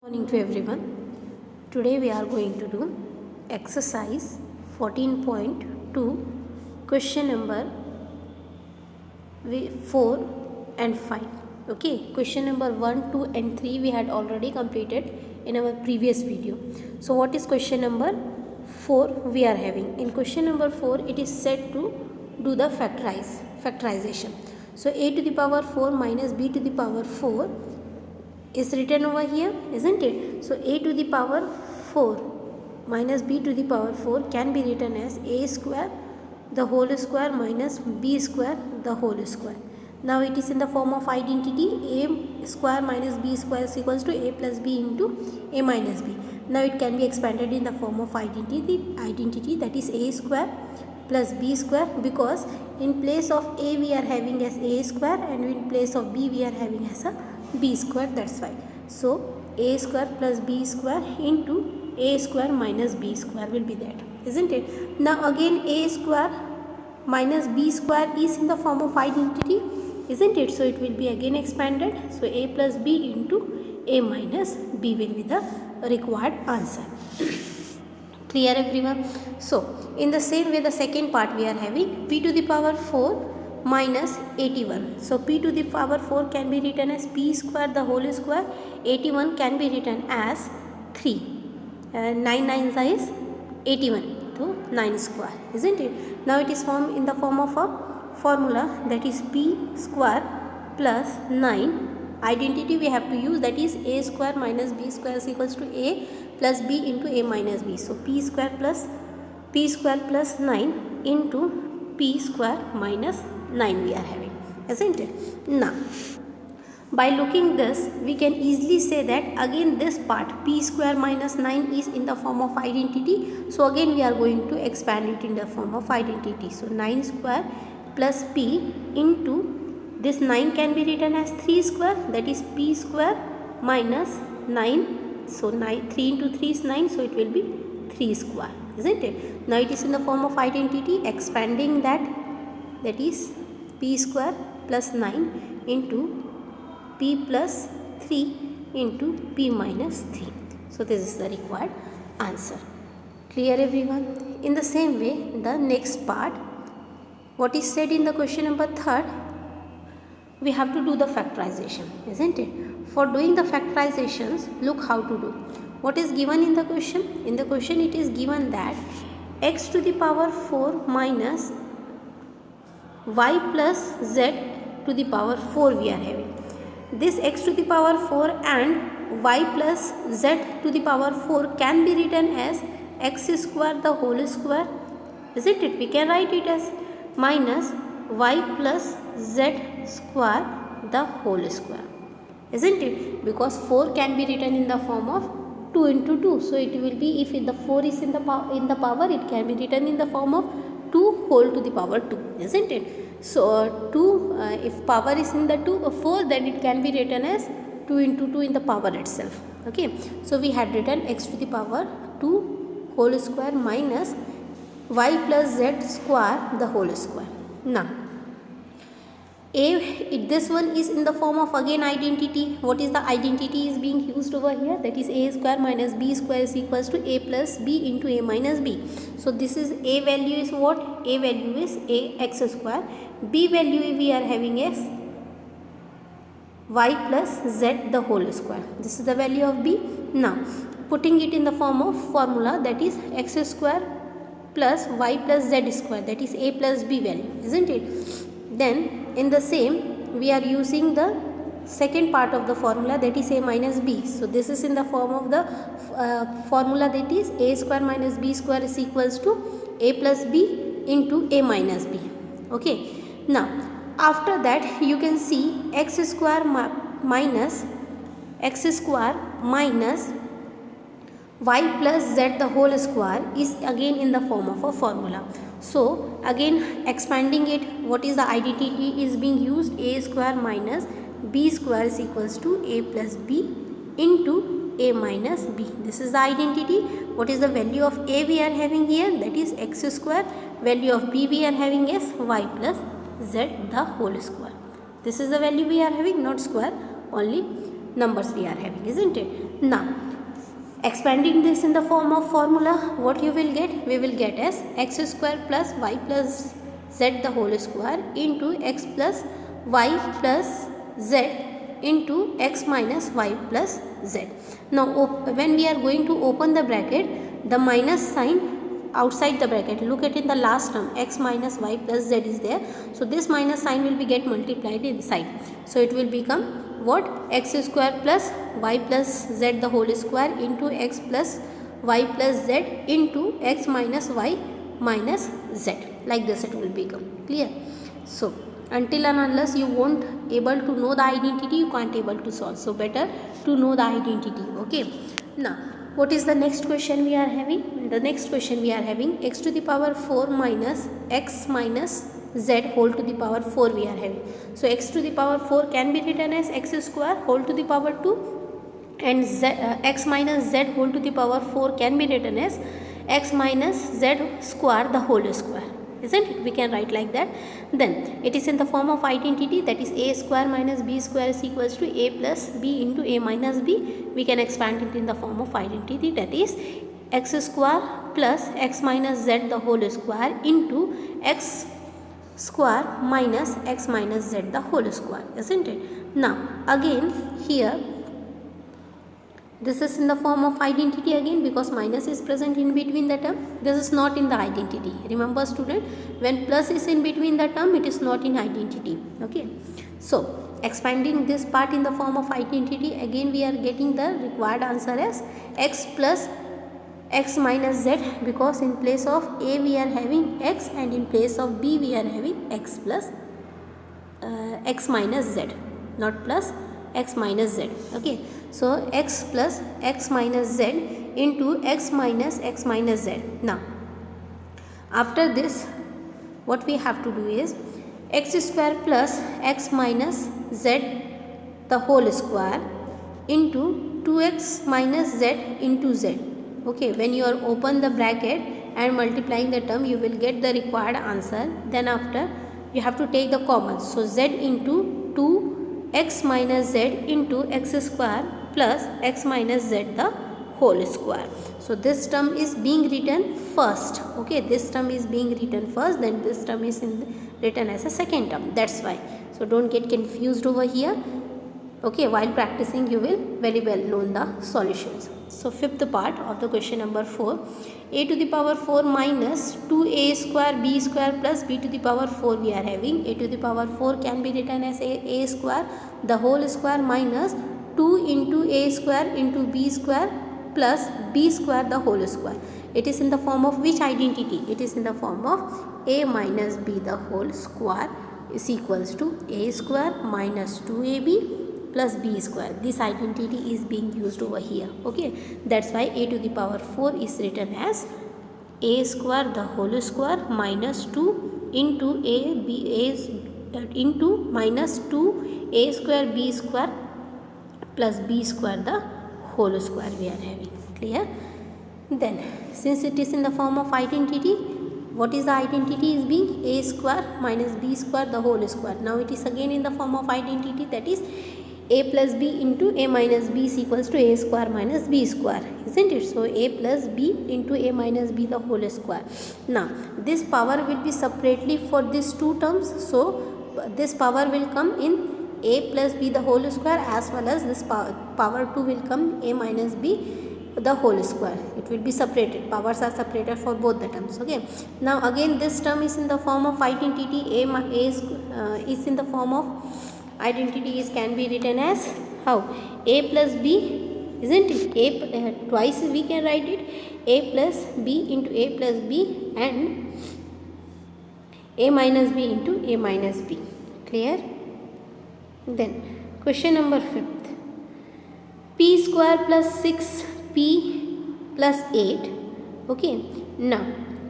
Morning to everyone. Today we are going to do exercise 14.2 question number 4 and 5. Okay, question number 1, 2 and 3 we had already completed in our previous video. So what is question number 4 we are having? In question number 4 it is said to do the factorization. So a to the power 4 minus b to the power 4 is written over here, isn't it? So a to the power 4 minus b to the power 4 can be written as a square the whole square minus b square the whole square. Now it is in the form of identity. A square minus b square is equals to a plus b into a minus b. Now it can be expanded in the form of identity that is a square plus b square, because in place of a we are having as a square and in place of b we are having as a b square, that's why. So a square plus b square into a square minus b square will be that, isn't it? Now again a square minus b square is in the form of identity, isn't it? So it will be again expanded. So a plus b into a minus b will be the required answer. Clear everyone? So in the same way the second part we are having p to the power 4 minus 81. So p to the power 4 can be written as p square the whole square. 81 can be written as 3. 9 9 is 81 to 9 square, isn't it? Now it is formed in the form of a formula, that is p square plus 9. Identity we have to use, that is a square minus b square is equals to a plus b into a minus b. So p square plus 9 into p square minus 9 we are having, isn't it? Now by looking this we can easily say that again this part p square minus 9 is in the form of identity. So again we are going to expand it in the form of identity. So 9 square plus p into this 9 can be written as 3 square, that is p square minus 9. So 3 into 3 is 9, so it will be 3 square, isn't it? Now it is in the form of identity, expanding that is p square plus 9 into p plus 3 into p minus 3. So this is the required answer. Clear everyone? In the same way the next part, what is said in the question number 3, we have to do the factorization, isn't it? For doing the factorizations, look how to do. What is given in the question? In the question it is given that x to the power 4 minus y plus z to the power 4 we are having. This x to the power 4 and y plus z to the power 4 can be written as x square the whole square, isn't it? We can write it as minus y plus z square the whole square, isn't it? Because 4 can be written in the form of 2 into 2. So it will be, if the 4 is in the power, it can be written in the form of 2 whole to the power 2, isn't it? So 2, if power is in the 4, then it can be written as 2 into 2 in the power itself. Okay, so we had written x to the power 2 whole square minus y plus z square the whole square. Now this one is in the form of again identity. What is the identity is being used over here? That is a square minus b square is equals to a plus b into a minus b. So this is a value is what? A value is a x square. B value we are having as y plus z the whole square. This is the value of b. Now putting it in the form of formula, that is x square plus y plus z square, that is a plus b value, isn't it? Then in the same we are using the second part of the formula, that is a minus b. So this is in the form of the formula, that is a square minus b square is equals to a plus b into a minus b. Okay. Now after that you can see x square minus y plus z the whole square is again in the form of a formula. So again expanding it, what is the identity is being used? A square minus b square is equals to a plus b into a minus b. This is the identity. What is the value of a we are having here? That is x square. Value of b we are having is y plus z the whole square. This is the value we are having, not square, only numbers we are having, isn't it? Now expanding this in the form of formula, what you will get? We will get as x square plus y plus z the whole square into x plus y plus z into x minus y plus z. Now when we are going to open the bracket, the minus sign outside the bracket, look at in the last term, x minus y plus z is there. So this minus sign will be get multiplied inside. So it will become what? X square plus y plus z the whole square into x plus y plus z into x minus y minus z. Like this it will become. Clear? So until and unless you won't able to know the identity, you can't able to solve. So better to know the identity. Okay. Now what is the next question we are having? The next question we are having x to the power 4 minus x minus z whole to the power 4 we are having. So x to the power 4 can be written as x square whole to the power 2, and x minus z whole to the power 4 can be written as x minus z square the whole square, isn't it? We can write like that. Then it is in the form of identity, that is a square minus b square is equals to a plus b into a minus b. We can expand it in the form of identity, that is x square plus x minus z the whole square into x square minus x minus z the whole square, isn't it? Now again here this is in the form of identity again, because minus is present in between the term. This is not in the identity. Remember student, when plus is in between the term, it is not in identity. Okay. So expanding this part in the form of identity, again we are getting the required answer as x plus x minus z, because in place of a we are having x and in place of b we are having x plus x minus z, not plus x minus z. Okay. So x plus x minus z into x minus z. Now after this what we have to do is x square plus x minus z the whole square into 2x minus z into z. Okay, when you are open the bracket and multiplying the term, you will get the required answer. Then after you have to take the common. So z into 2x minus z into x square plus x minus z the whole square. So this term is being written first. Okay, this term is being written first, then this term is written as a second term. That's why. So don't get confused over here. Okay, while practicing you will very well know the solutions. So fifth part of the question number 4, a to the power 4 minus 2a square b square plus b to the power 4 we are having. A to the power 4 can be written as a square the whole square minus 2 into a square into b square plus b square the whole square. It is in the form of which identity? It is in the form of a minus b the whole square is equals to a square minus 2ab plus b square. This identity is being used over here. Okay, that's why a to the power 4 is written as a square the whole square minus 2 into into minus 2 a square b square plus b square the whole square we are having. Clear? Then since it is in the form of identity, what is the identity is being a square minus b square the whole square. Now it is again in the form of identity, that is a plus b into a minus b is equals to a square minus b square, isn't it? So a plus b into a minus b the whole square. Now this power will be separately for these two terms. So this power will come in a plus b the whole square, as well as this power 2 will come a minus b the whole square. It will be separated. Powers are separated for both the terms. Okay. Now again this term is in the form of identity. Is in the form of identity is can be written as how? A plus b, isn't it? A twice we can write it, a plus b into a plus b and a minus b into a minus b. Clear? Then question number 5th, p square plus 6p plus 8. Okay. Now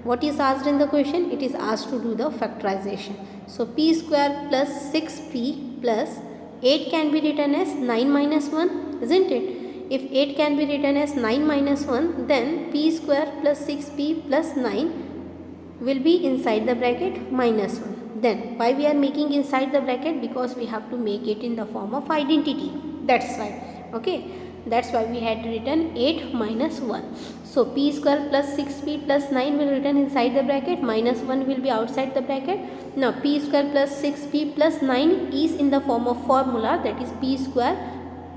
what is asked in the question? It is asked to do the factorization. So p square plus 6p plus 8 can be written as 9 minus 1, isn't it? If 8 can be written as 9 minus 1, then p square plus 6p plus 9 will be inside the bracket minus 1. Then why we are making inside the bracket? Because we have to make it in the form of identity. That's why. Okay, that's why we had written 8 minus 1. So p square plus 6p plus 9 will written inside the bracket, minus 1 will be outside the bracket. Now p square plus 6p plus 9 is in the form of formula, that is p square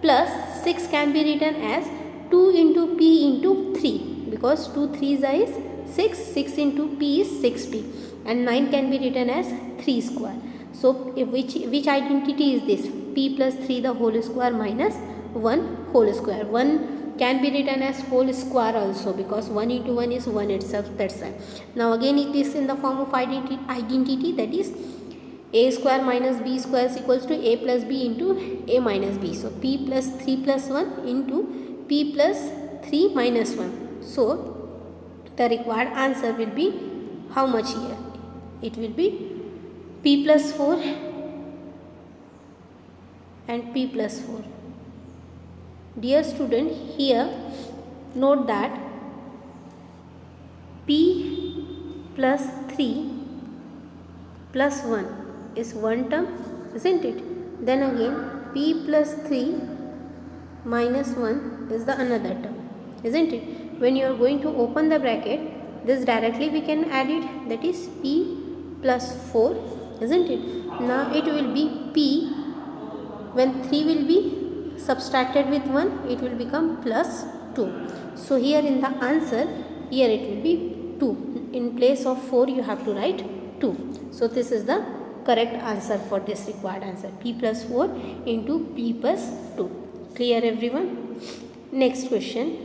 plus 6 can be written as 2 into p into 3, because 2 3s is 6, 6 into p is 6p, and 9 can be written as 3 square. So which identity is this? P plus 3 the whole square minus 1 whole square. 1 can be written as whole square also, because 1 into 1 is 1 itself, that's why. Now again it is in the form of identity, that is a square minus b square is equals to a plus b into a minus b. So p plus 3 plus 1 into p plus 3 minus 1. So the required answer will be how much here? It will be p plus 4 and p plus 4. Dear student, here note that p plus 3 plus 1 is one term, isn't it? Then again p plus 3 minus 1 is the another term, isn't it? When you are going to open the bracket, this directly we can add it, that is p plus 4, isn't it? Now it will be p, when 3 will be subtracted with 1, it will become plus 2. So here in the answer, here it will be 2. In place of 4 you have to write 2. So this is the correct answer for this required answer, p plus 4 into p plus 2. Clear everyone? Next question,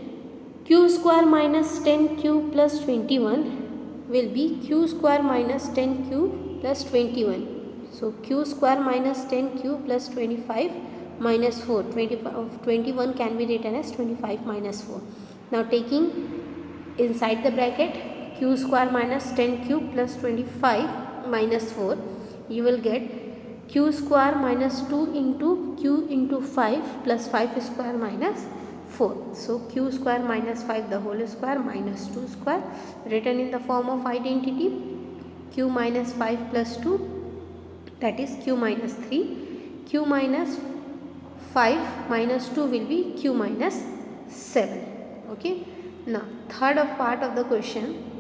q square minus 10q plus 21 will be q square minus 10q plus 21. So q square minus 10q plus 25 minus 4. 21 can be written as 25 minus 4. Now taking inside the bracket q square minus 10q plus 25 minus 4, you will get q square minus 2 into q into 5 plus 5 square minus 4. So q square minus 5 the whole square minus 2 square, written in the form of identity q minus 5 plus 2, that is q minus 3. q minus 5 minus 2 will be q minus 7. Okay. Now third part of the question,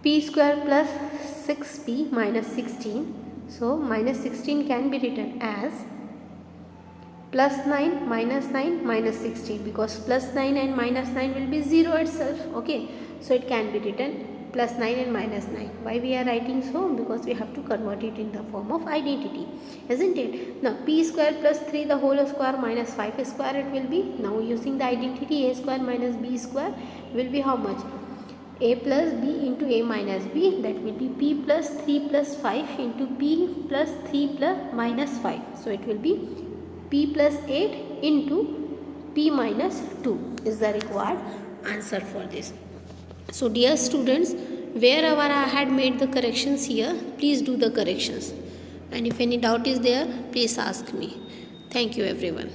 p square plus 6p minus 16. So minus 16 can be written as plus 9 minus 16, because plus 9 and minus 9 will be 0 itself. Okay. So it can be written plus 9 and minus 9. Why we are writing so? Because we have to convert it in the form of identity, isn't it? Now p square plus 3 the whole square minus 5 square it will be. Now using the identity a square minus b square will be how much? A plus b into a minus b, that will be p plus 3 plus 5 into p plus 3 plus minus 5. So it will be p plus 8 into p minus 2 is the required answer for this. So dear students, wherever I had made the corrections here, please do the corrections, and if any doubt is there, please ask me. Thank you everyone.